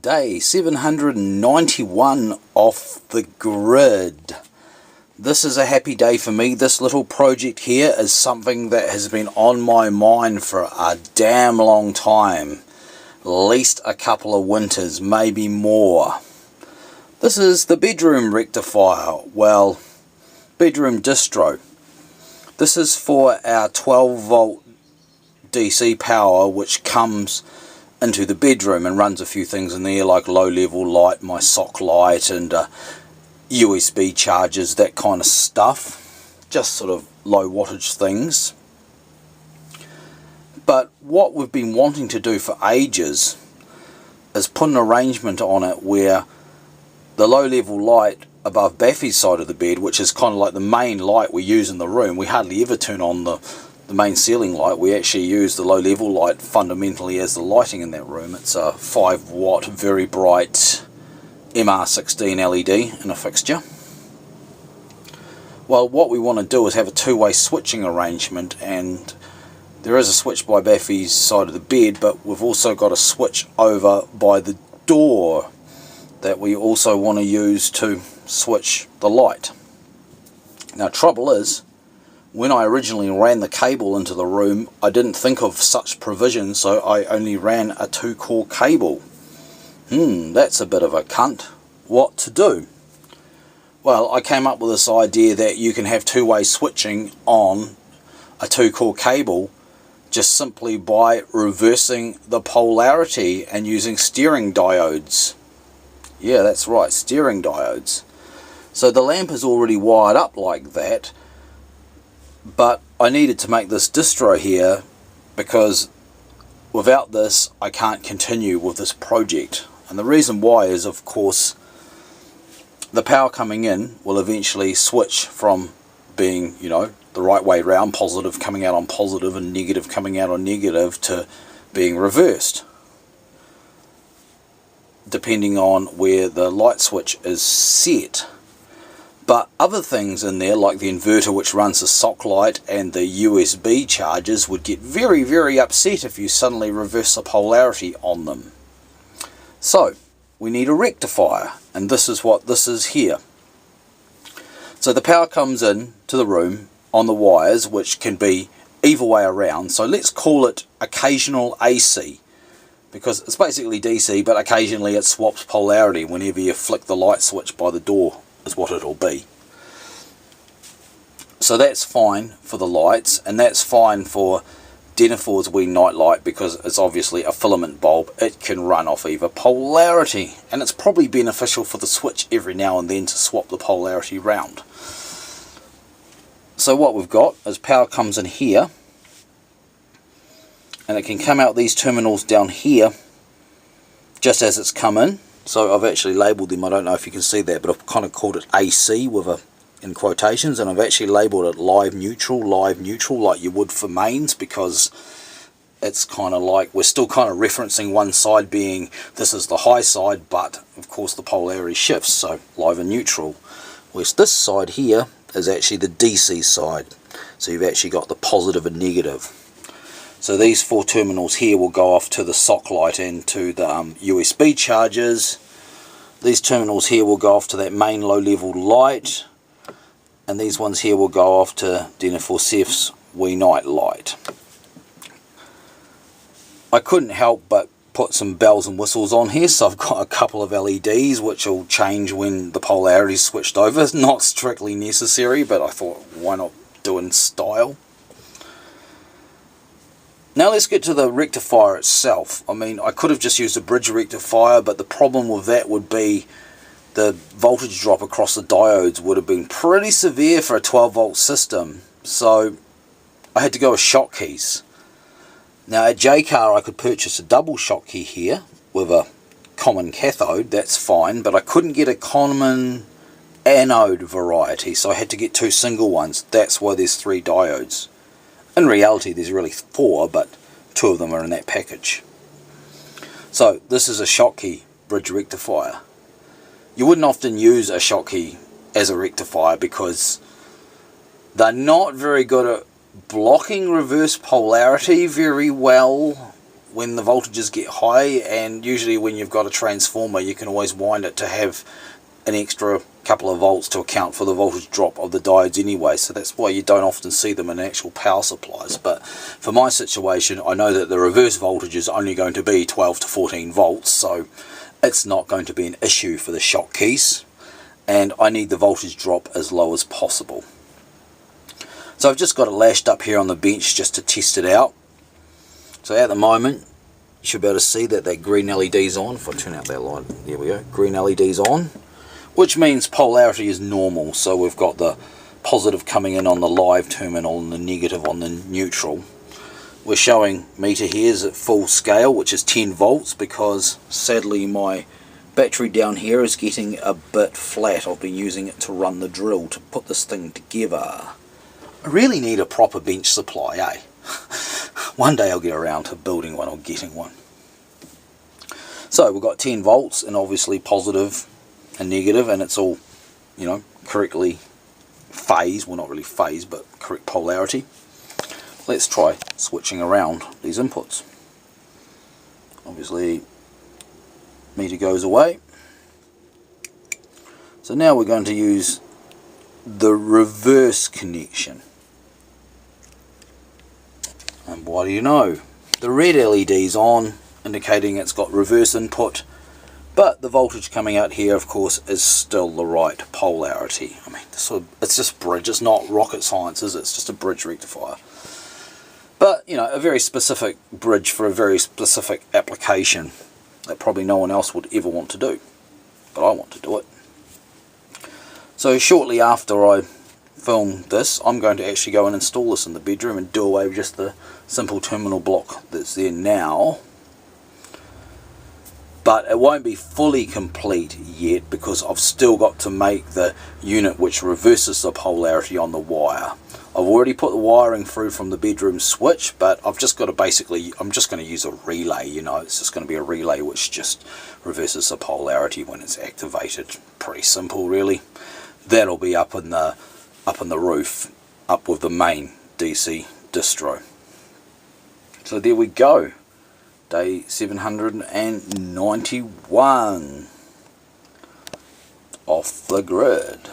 Day 791 off the grid. This is a happy day for me. This little project here is something that has been on my mind for a damn long time. At least a couple of winters, maybe more. This is the bedroom rectifier. Well, bedroom distro. This is for our 12 volt DC power, which comes into the bedroom and runs a few things in there like low level light, my sock light, and USB chargers, that kind of stuff. Just sort of low wattage things. But what we've been wanting to do for ages is put an arrangement on it where the low level light above Baffy's side of the bed, which is kind of like the main light we use in the room, we hardly ever turn on the main ceiling light. We actually use the low level light fundamentally as the lighting in that room. It's a 5 watt very bright MR16 LED in a fixture. Well, what we want to do is have a two-way switching arrangement, and there is a switch by Baffy's side of the bed, but we've also got a switch over by the door that we also want to use to switch the light. Now, trouble is, when I originally ran the cable into the room, I didn't think of such provision, so I only ran a 2-core cable. That's a bit of a cunt. What to do? Well, I came up with this idea that you can have two-way switching on a 2-core cable just simply by reversing the polarity and using steering diodes. Yeah, that's right, steering diodes. So the lamp is already wired up like that, but I needed to make this distro here because without this I can't continue with this project. And the reason why is, of course, the power coming in will eventually switch from being, you know, the right way round, positive coming out on positive and negative coming out on negative, to being reversed, depending on where the light switch is set. But other things in there, like the inverter which runs the sock light and the USB chargers, would get very, very upset if you suddenly reverse the polarity on them. So, we need a rectifier, and this is what this is here. So the power comes in to the room on the wires, which can be either way around. So let's call it occasional AC, because it's basically DC, but occasionally it swaps polarity whenever you flick the light switch by the door, is what it'll be. So that's fine for the lights, and that's fine for Dennifor's wee night light, because it's obviously a filament bulb. It can run off either polarity, and it's probably beneficial for the switch every now and then to swap the polarity round. So what we've got is power comes in here, and it can come out these terminals down here just as it's come in. So I've actually labelled them, I don't know if you can see that, but I've kind of called it AC with a, in quotations, and I've actually labelled it live neutral, like you would for mains, because it's kind of like we're still kind of referencing one side being this is the high side, but of course the polarity shifts, so live and neutral. Whereas this side here is actually the DC side, so you've actually got the positive and negative. So these 4 terminals here will go off to the sock light and to the USB chargers. These terminals here will go off to that main low level light, and these ones here will go off to Dennifor's wee night light. I couldn't help but put some bells and whistles on here, so I've got a couple of LEDs which will change when the polarity is switched over. It's not strictly necessary, but I thought, why not do it in style? Now let's get to the rectifier itself. I mean, I could have just used a bridge rectifier, but the problem with that would be the voltage drop across the diodes would have been pretty severe for a 12 volt system. So I had to go with shotkeys. Now at J-Car I could purchase a double shotkey here with a common cathode, that's fine, but I couldn't get a common anode variety, so I had to get 2 single ones. That's why there's 3 diodes. In reality there's really 4, but 2 of them are in that package. So this is a Schottky bridge rectifier. You wouldn't often use a Schottky as a rectifier because they're not very good at blocking reverse polarity very well when the voltages get high, and usually when you've got a transformer you can always wind it to have an extra couple of volts to account for the voltage drop of the diodes anyway, so that's why you don't often see them in actual power supplies. But for my situation, I know that the reverse voltage is only going to be 12 to 14 volts, so it's not going to be an issue for the shock keys, and I need the voltage drop as low as possible. So I've just got it lashed up here on the bench just to test it out. So at the moment you should be able to see that that green LED's on. If I turn out that light, there we go, green LED's on, which means polarity is normal. So we've got the positive coming in on the live terminal and the negative on the neutral. We're showing meter here is at full scale, which is 10 volts, because sadly my battery down here is getting a bit flat. I've been using it to run the drill to put this thing together. I really need a proper bench supply, eh? One day I'll get around to building one or getting one. So we've got 10 volts and obviously positive and negative, and it's all, you know, correctly phased. Well, not really phased, but correct polarity. Let's try switching around these inputs. Obviously meter goes away. So now we're going to use the reverse connection. And what do you know? The red LED's on, indicating it's got reverse input, but the voltage coming out here, of course, is still the right polarity. I mean, it's just bridge. It's not rocket science, is it? It's just a bridge rectifier. But, you know, a very specific bridge for a very specific application that probably no one else would ever want to do. But I want to do it. So shortly after I film this, I'm going to actually go and install this in the bedroom and do away with just the simple terminal block that's there now. But it won't be fully complete yet, because I've still got to make the unit which reverses the polarity on the wire. I've already put the wiring through from the bedroom switch, but I've just got to basically, I'm just going to use a relay, you know, it's just going to be a relay which just reverses the polarity when it's activated. Pretty simple, really. That'll be up in the roof, up with the main DC distro. So there we go. Day 791 off the grid.